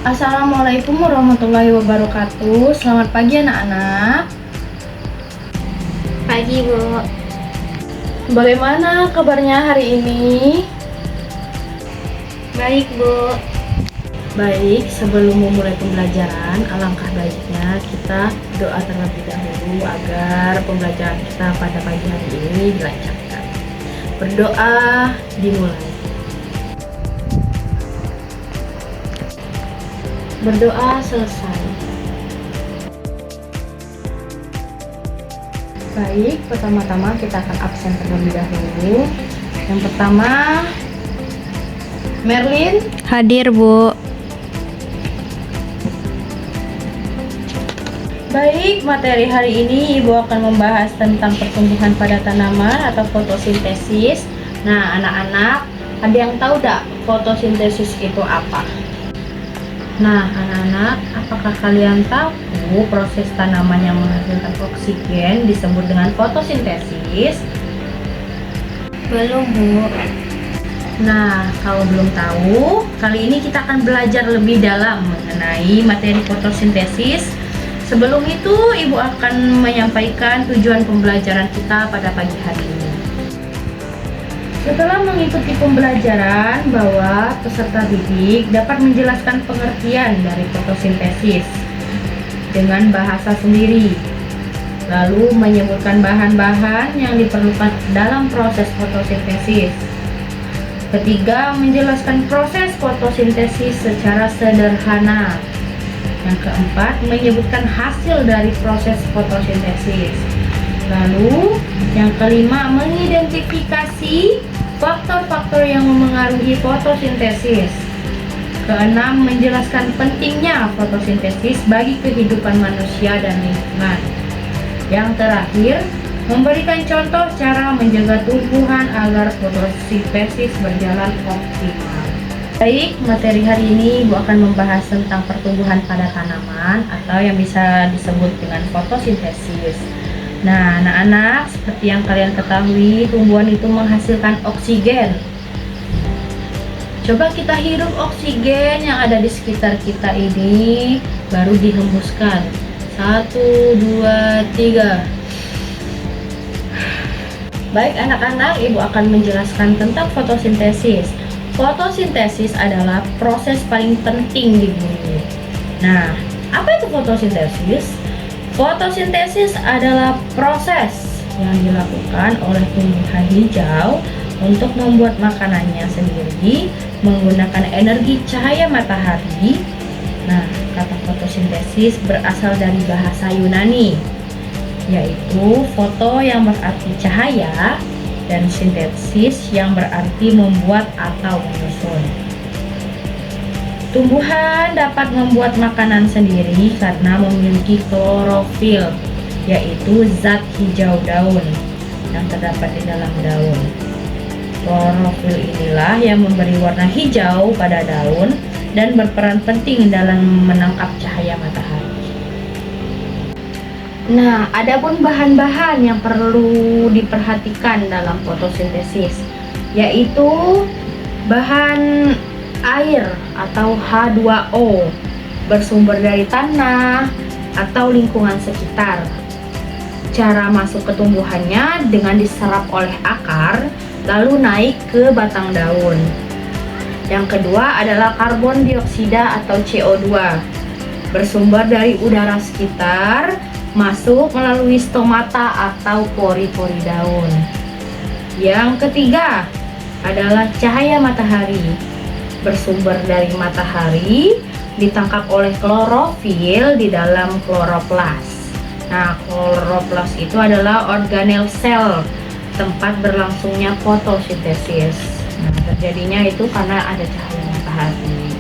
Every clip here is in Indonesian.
Assalamualaikum warahmatullahi wabarakatuh. Selamat pagi anak-anak. Pagi, Bu. Bagaimana kabarnya hari ini? Baik, Bu. Baik, sebelum memulai pembelajaran, alangkah baiknya kita doa terlebih dahulu agar pembelajaran kita pada pagi hari ini dilancarkan. Berdoa dimulai. Berdoa selesai. Baik, pertama-tama kita akan absen terlebih dahulu. Yang pertama, Merlin. Hadir, Bu. Baik, materi hari ini Ibu akan membahas tentang pertumbuhan pada tanaman atau fotosintesis. Nah, anak-anak, ada yang tahu tak fotosintesis itu apa? Nah, anak-anak, apakah kalian tahu proses tanaman yang menghasilkan oksigen disebut dengan fotosintesis? Belum, Bu. Nah, kalau belum tahu, kali ini kita akan belajar lebih dalam mengenai materi fotosintesis. Sebelum itu, Ibu akan menyampaikan tujuan pembelajaran kita pada pagi hari ini. Setelah mengikuti pembelajaran bahwa peserta didik dapat menjelaskan pengertian dari fotosintesis dengan bahasa sendiri, lalu menyebutkan bahan-bahan yang diperlukan dalam proses fotosintesis. Ketiga, menjelaskan proses fotosintesis secara sederhana. Yang keempat, menyebutkan hasil dari proses fotosintesis. Lalu, yang kelima, mengidentifikasi faktor-faktor yang memengaruhi fotosintesis. Keenam, menjelaskan pentingnya fotosintesis bagi kehidupan manusia dan lingkungan. Yang terakhir, memberikan contoh cara menjaga tumbuhan agar fotosintesis berjalan optimal. Baik, materi hari ini Ibu akan membahas tentang pertumbuhan pada tanaman atau yang bisa disebut dengan fotosintesis. Nah, anak-anak, seperti yang kalian ketahui, tumbuhan itu menghasilkan oksigen. Coba kita hirup oksigen yang ada di sekitar kita ini, baru dihembuskan. 1, 2, 3. Baik anak-anak, Ibu akan menjelaskan tentang fotosintesis. Fotosintesis adalah proses paling penting di bumi. Nah, apa itu fotosintesis? Fotosintesis adalah proses yang dilakukan oleh tumbuhan hijau untuk membuat makanannya sendiri menggunakan energi cahaya matahari. Nah, kata fotosintesis berasal dari bahasa Yunani, yaitu foto yang berarti cahaya dan sintesis yang berarti membuat atau menyusun. Tumbuhan dapat membuat makanan sendiri karena memiliki klorofil, yaitu zat hijau daun yang terdapat di dalam daun. Klorofil inilah yang memberi warna hijau pada daun dan berperan penting dalam menangkap cahaya matahari. Nah, adapun bahan-bahan yang perlu diperhatikan dalam fotosintesis, yaitu bahan air atau H2O bersumber dari tanah atau lingkungan sekitar. Cara masuk ke tumbuhannya dengan diserap oleh akar lalu naik ke batang daun. Yang kedua adalah karbon dioksida atau CO2 bersumber dari udara sekitar, masuk melalui stomata atau pori-pori daun. Yang ketiga adalah cahaya matahari bersumber dari matahari, ditangkap oleh klorofil di dalam kloroplas. Nah, kloroplas itu adalah organel sel, tempat berlangsungnya fotosintesis. Nah, terjadinya itu karena ada cahaya matahari.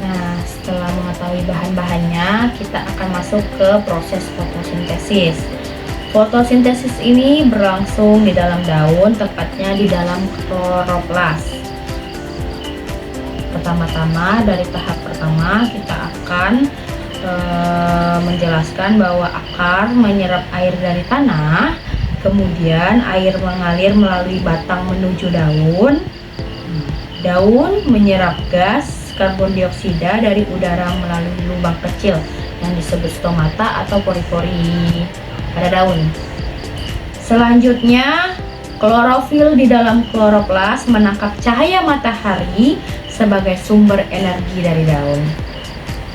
Nah, setelah mengetahui bahan-bahannya, kita akan masuk ke proses fotosintesis. Fotosintesis ini berlangsung di dalam daun, tepatnya di dalam kloroplas. Pertama-tama, dari tahap pertama kita akan menjelaskan bahwa akar menyerap air dari tanah, kemudian air mengalir melalui batang menuju daun. Daun menyerap gas karbon dioksida dari udara melalui lubang kecil yang disebut stomata atau pori-pori pada daun. Selanjutnya, klorofil di dalam kloroplas menangkap cahaya matahari sebagai sumber energi dari daun.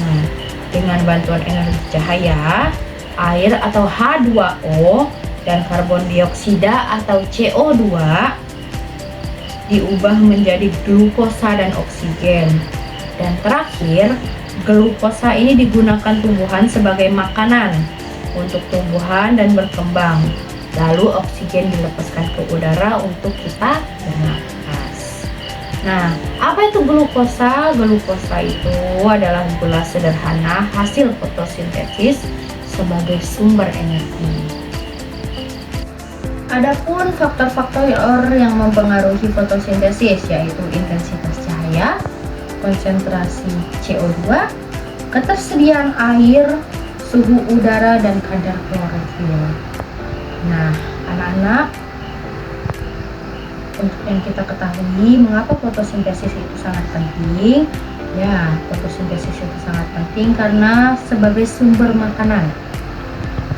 Nah, dengan bantuan energi cahaya, air atau H2O dan karbon dioksida atau CO2 diubah menjadi glukosa dan oksigen. Dan terakhir, glukosa ini digunakan tumbuhan sebagai makanan untuk tumbuhan dan berkembang. Lalu oksigen dilepaskan ke udara untuk kita bernapas. Nah, apa itu glukosa? Glukosa itu adalah gula sederhana hasil fotosintesis sebagai sumber energi. Adapun faktor-faktor yang mempengaruhi fotosintesis yaitu intensitas cahaya, konsentrasi CO2, ketersediaan air, suhu udara, dan kadar klorofil. Nah, anak-anak, untuk yang kita ketahui mengapa fotosintesis itu sangat penting. Ya, fotosintesis itu sangat penting karena sebagai sumber makanan.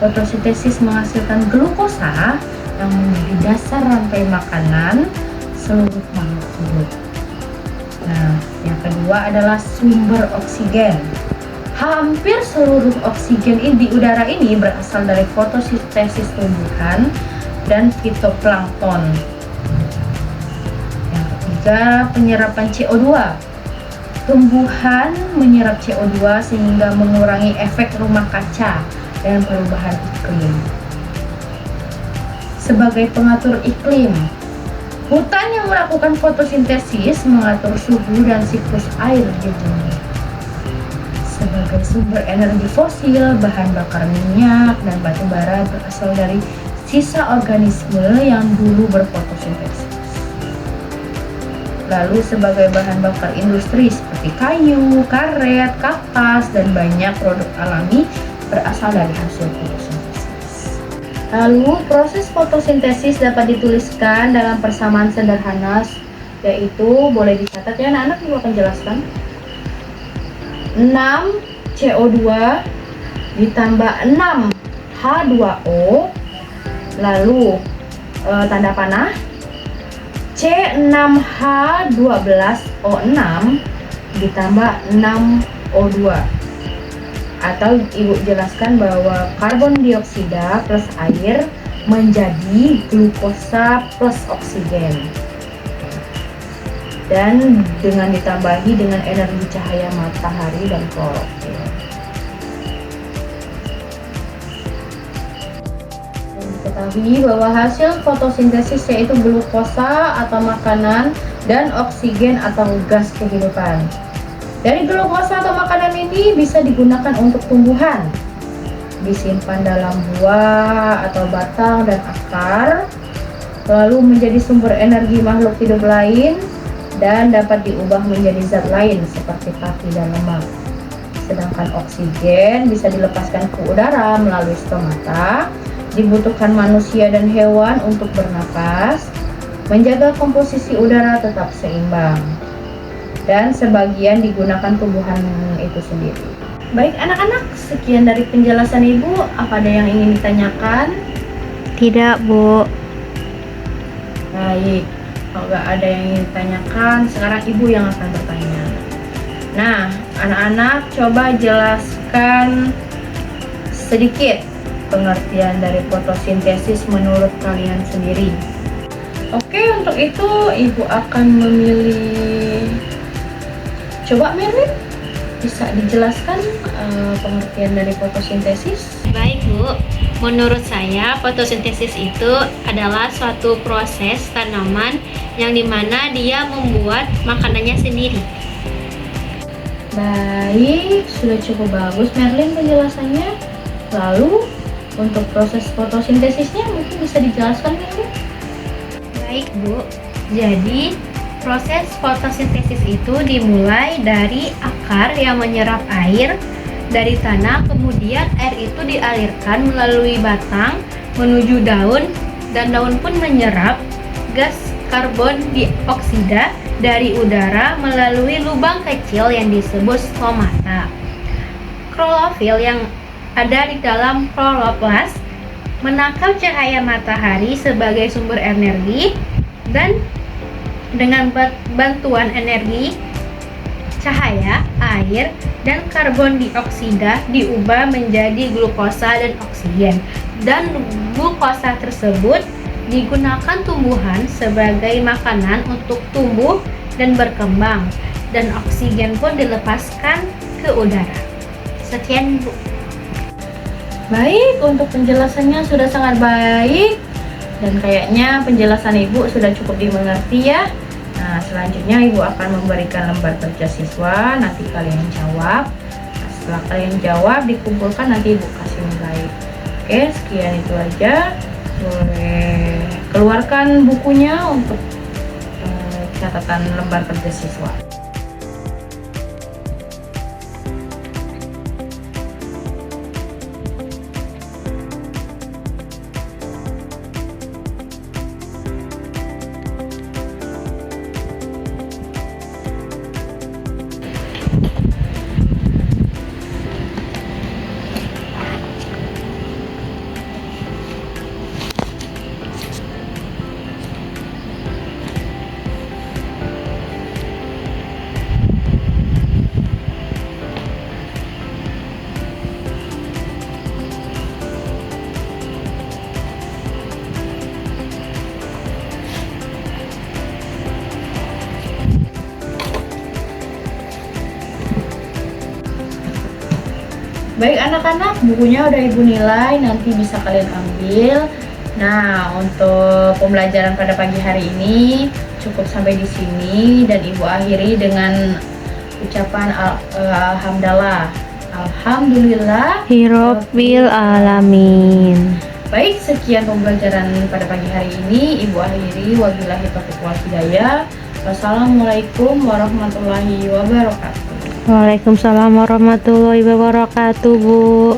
Fotosintesis menghasilkan glukosa yang menjadi dasar rantai makanan seluruh makhluk hidup. Nah, yang kedua adalah sumber oksigen. Hampir seluruh oksigen di udara ini berasal dari fotosintesis tumbuhan dan fitoplankton. Yang ketiga, penyerapan CO2. Tumbuhan menyerap CO2 sehingga mengurangi efek rumah kaca dan perubahan iklim. Sebagai pengatur iklim, hutan yang melakukan fotosintesis mengatur suhu dan siklus air di bumi. Sebagai sumber energi fosil, bahan bakar minyak dan batu bara berasal dari sisa organisme yang dulu berfotosintesis. Lalu sebagai bahan bakar industri seperti kayu, karet, kapas, dan banyak produk alami berasal dari hasil fotosintesis. Lalu proses fotosintesis dapat dituliskan dalam persamaan sederhana, yaitu boleh dicatat ya anak-anak, ibu akan jelaskan. 6 CO2 ditambah 6 H2O, lalu tanda panah C6H12O6 ditambah 6O2, atau ibu jelaskan bahwa karbon dioksida plus air menjadi glukosa plus oksigen, dan dengan ditambahi dengan energi cahaya matahari dan klorofil. Diketahui bahwa hasil fotosintesis yaitu glukosa atau makanan dan oksigen atau gas kehidupan. Dari glukosa atau makanan ini bisa digunakan untuk tumbuhan, disimpan dalam buah atau batang dan akar, lalu menjadi sumber energi makhluk hidup lain dan dapat diubah menjadi zat lain seperti kaki dan lemak. Sedangkan oksigen bisa dilepaskan ke udara melalui stomata, dibutuhkan manusia dan hewan untuk bernapas, menjaga komposisi udara tetap seimbang, dan sebagian digunakan tumbuhan itu sendiri. Baik anak-anak, sekian dari penjelasan ibu. Apa ada yang ingin ditanyakan? Tidak, Bu. Baik, kalau nggak ada yang ingin ditanyakan, sekarang ibu yang akan bertanya. Nah, anak-anak coba jelaskan sedikit pengertian dari fotosintesis menurut kalian sendiri. Oke, untuk itu ibu akan memilih. Coba Merlin, bisa dijelaskan pengertian dari fotosintesis? Baik, Bu. Menurut saya, fotosintesis itu adalah suatu proses tanaman yang dimana dia membuat makanannya sendiri. Baik, sudah cukup bagus Merlin penjelasannya. Lalu, untuk proses fotosintesisnya mungkin bisa dijelaskan Merlin? Baik, Bu. Jadi, proses fotosintesis itu dimulai dari akar yang menyerap air dari tanah, kemudian air itu dialirkan melalui batang menuju daun, dan daun pun menyerap gas karbon dioksida dari udara melalui lubang kecil yang disebut stomata. Klorofil yang ada di dalam kloroplast menangkap cahaya matahari sebagai sumber energi dan dengan bantuan energi cahaya, air, dan karbon dioksida diubah menjadi glukosa dan oksigen. Dan glukosa tersebut digunakan tumbuhan sebagai makanan untuk tumbuh dan berkembang, dan oksigen pun dilepaskan ke udara. Sekian, Bu. Baik, untuk penjelasannya sudah sangat baik dan kayaknya penjelasan Ibu sudah cukup dimengerti ya. Nah, selanjutnya Ibu akan memberikan lembar kerja siswa, nanti kalian jawab. Nah, setelah kalian jawab, dikumpulkan, nanti Ibu kasih nilai. Oke, sekian itu aja. Boleh keluarkan bukunya untuk catatan lembar kerja siswa. Baik anak-anak, bukunya udah Ibu nilai, nanti bisa kalian ambil. Nah, untuk pembelajaran pada pagi hari ini cukup sampai di sini dan Ibu akhiri dengan ucapan alhamdulillah. Alhamdulillah Hirobbil alamin. Baik, sekian pembelajaran pada pagi hari ini Ibu akhiri. Wabillahi taufiq wal hidayah. Wassalamualaikum warahmatullahi wabarakatuh. Waalaikumsalam warahmatullahi wabarakatuh, Bu.